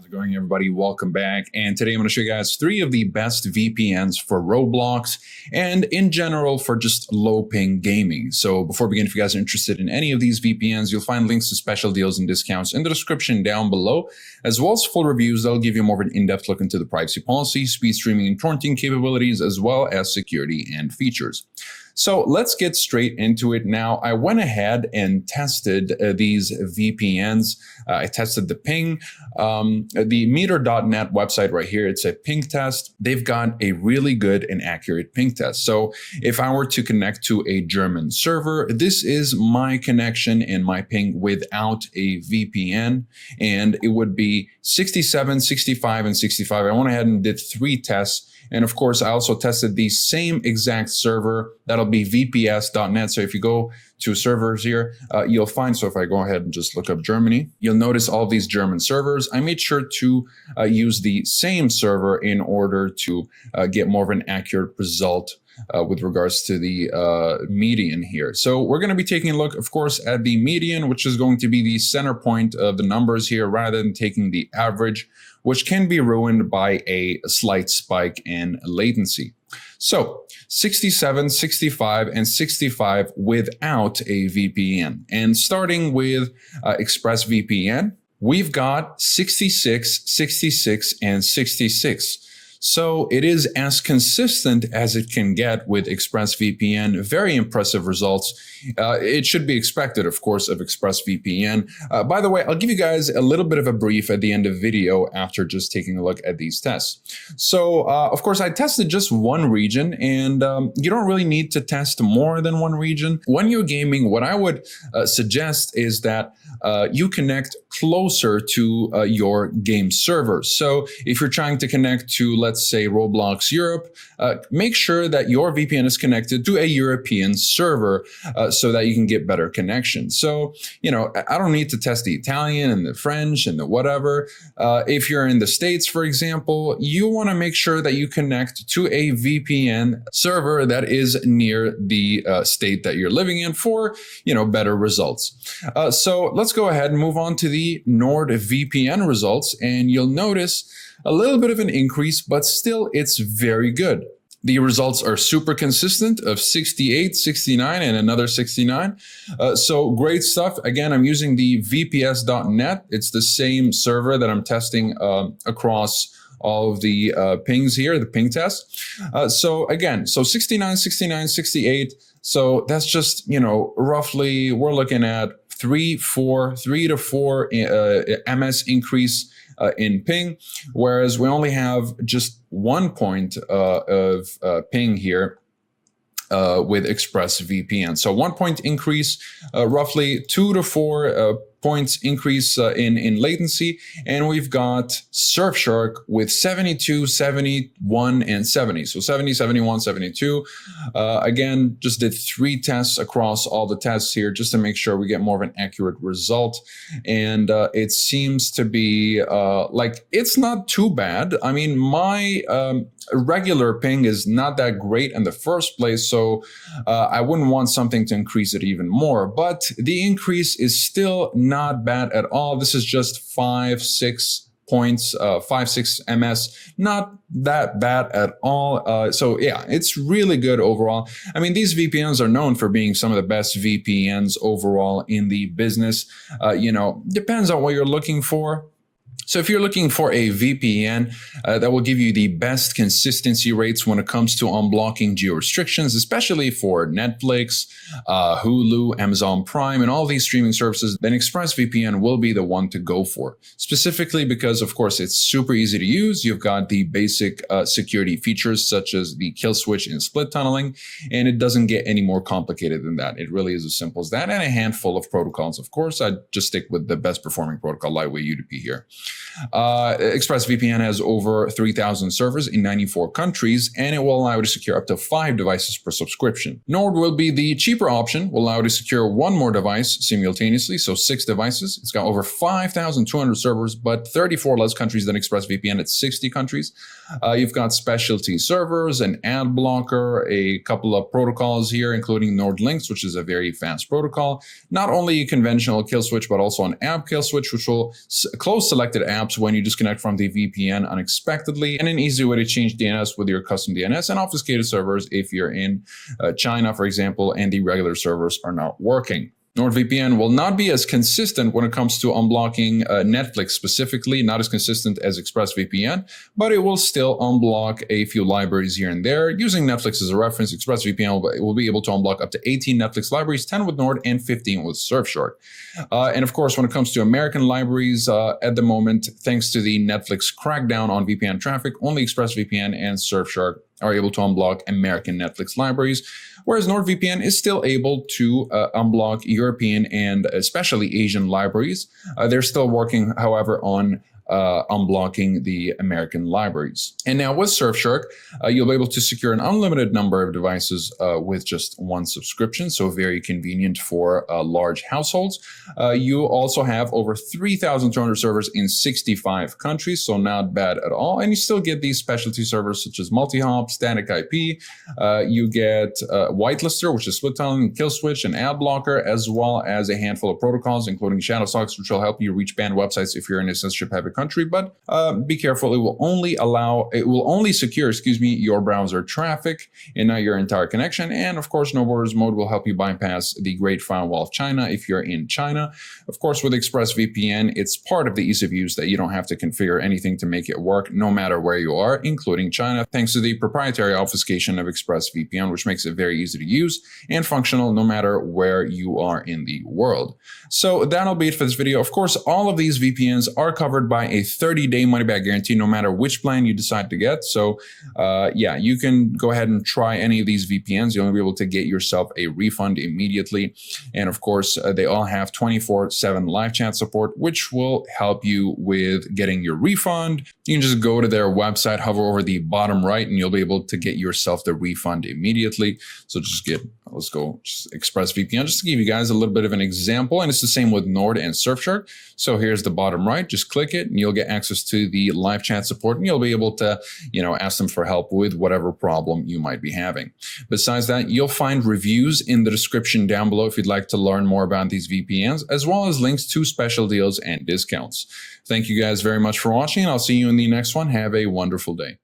How's it going, everybody? Welcome back. And today I'm going to show you guys 3 of the best VPNs for Roblox and in general for just low ping gaming. So before we begin, if you guys are interested in any of these VPNs, you'll find links to special deals and discounts in the description down below, as well as full reviews that'll give you more of an in-depth look into the privacy policy, speed streaming and torrenting capabilities, as well as security and features. So let's get straight into it now. I went ahead and tested these VPNs. I tested the ping. The meter.net website right here, it's a ping test. They've got a really good and accurate ping test. So if I were to connect to a German server, this is my connection and my ping without a VPN, and it would be 67, 65, and 65. I went ahead and did 3 tests. And of course, I also tested the same exact server. That'll be vps.net. So if you go to servers here, you'll find, so if I go ahead and just look up Germany, you'll notice all these German servers. I made sure to use the same server in order to get more of an accurate result with regards to the median here. So we're going to be taking a look, of course, at the median, which is going to be the center point of the numbers here, rather than taking the average, which can be ruined by a slight spike in latency. So 67, 65, and 65 without a VPN. And starting with ExpressVPN, we've got 66, 66, and 66. So it is as consistent as it can get with ExpressVPN. Very impressive results. It should be expected, of course, of ExpressVPN. By the way, I'll give you guys a little bit of a brief at the end of the video after just taking a look at these tests. So, of course, I tested just one region, and you don't really need to test more than one region. When you're gaming, what I would suggest is that you connect closer to your game server. So if you're trying to connect to, let's say, Roblox Europe, make sure that your VPN is connected to a European server so that you can get better connection. So, you know, I don't need to test the Italian and the French and the whatever. If you're in the States, for example, you want to make sure that you connect to a VPN server that is near the state that you're living in for, you know, better results. So let's go ahead and move on to the NordVPN results, and you'll notice a little bit of an increase, but still it's very good. The results are super consistent of 68, 69, and another 69. So great stuff. Again, I'm using the vps.net. It's the same server that I'm testing across all of the pings here, the ping test. So again, so 69, 69, 68. So that's just, you know, roughly we're looking at 3 to 4 ms increase in ping, whereas we only have just 1 point of ping here with ExpressVPN. So 1 point increase, roughly 2 to 4 points increase in latency, and we've got Surfshark with 72, 71, and 70. So 70, 71, 72. Again, just did 3 tests across all the tests here just to make sure we get more of an accurate result. And it seems to be like it's not too bad. I mean, my regular ping is not that great in the first place, so I wouldn't want something to increase it even more. But the increase is still not bad at all. This is just 5, 6 points, 5, 6 ms, not that bad at all. So yeah, it's really good overall. I mean, these VPNs are known for being some of the best VPNs overall in the business. You know, depends on what you're looking for. So if you're looking for a VPN that will give you the best consistency rates when it comes to unblocking geo restrictions, especially for Netflix, Hulu, Amazon Prime, and all these streaming services, then ExpressVPN will be the one to go for. Specifically because, of course, it's super easy to use. You've got the basic security features such as the kill switch and split tunneling, and it doesn't get any more complicated than that. It really is as simple as that, and a handful of protocols. Of course, I'd just stick with the best performing protocol, lightweight UDP here. ExpressVPN has over 3,000 servers in 94 countries, and it will allow you to secure up to 5 devices per subscription. Nord will be the cheaper option, will allow you to secure 1 more device simultaneously, so 6 devices. It's got over 5,200 servers, but 34 less countries than ExpressVPN at 60 countries. You've got specialty servers, an ad blocker, a couple of protocols here, including Nord Links, which is a very fast protocol. Not only a conventional kill switch, but also an app kill switch, which will close selected apps apps when you disconnect from the VPN unexpectedly, and an easy way to change DNS with your custom DNS, and obfuscated servers if you're in China, for example, and the regular servers are not working. NordVPN will not be as consistent when it comes to unblocking Netflix specifically, not as consistent as ExpressVPN, but it will still unblock a few libraries here and there. Using Netflix as a reference, ExpressVPN will be able to unblock up to 18 Netflix libraries, 10 with Nord and 15 with Surfshark. And of course, when it comes to American libraries, at the moment, thanks to the Netflix crackdown on VPN traffic, only ExpressVPN and Surfshark are able to unblock American Netflix libraries, whereas NordVPN is still able to unblock European and especially Asian libraries. They're still working, however, on unblocking the American libraries. And now with Surfshark, you'll be able to secure an unlimited number of devices with just one subscription, so very convenient for large households. You also have over 3,200 servers in 65 countries, so not bad at all. And you still get these specialty servers such as multi-hop, static IP. You get whitelister, which is split tunneling, kill switch, and ad blocker, as well as a handful of protocols, including shadow socks, which will help you reach banned websites if you're in a censorship-heavy country. But be careful; it will only secure, your browser traffic and not your entire connection. And of course, no borders mode will help you bypass the Great Firewall of China if you're in China. Of course, with ExpressVPN, it's part of the ease of use that you don't have to configure anything to make it work, no matter where you are, including China, thanks to the proprietary obfuscation of ExpressVPN, which makes it very easy to use and functional no matter where you are in the world. So that'll be it for this video. Of course, all of these VPNs are covered by a 30-day money-back guarantee, no matter which plan you decide to get. So yeah, you can go ahead and try any of these VPNs. You'll be able to get yourself a refund immediately. And of course, they all have 24/7 live chat support, which will help you with getting your refund. You can just go to their website, hover over the bottom right, and you'll be able to get yourself the refund immediately. So let's go ExpressVPN, just to give you guys a little bit of an example. And it's the same with Nord and Surfshark. So here's the bottom right, just click it and you'll get access to the live chat support, and you'll be able to, ask them for help with whatever problem you might be having. Besides that, you'll find reviews in the description down below if you'd like to learn more about these VPNs, as well as links to special deals and discounts. Thank you guys very much for watching, and I'll see you in the next one. Have a wonderful day.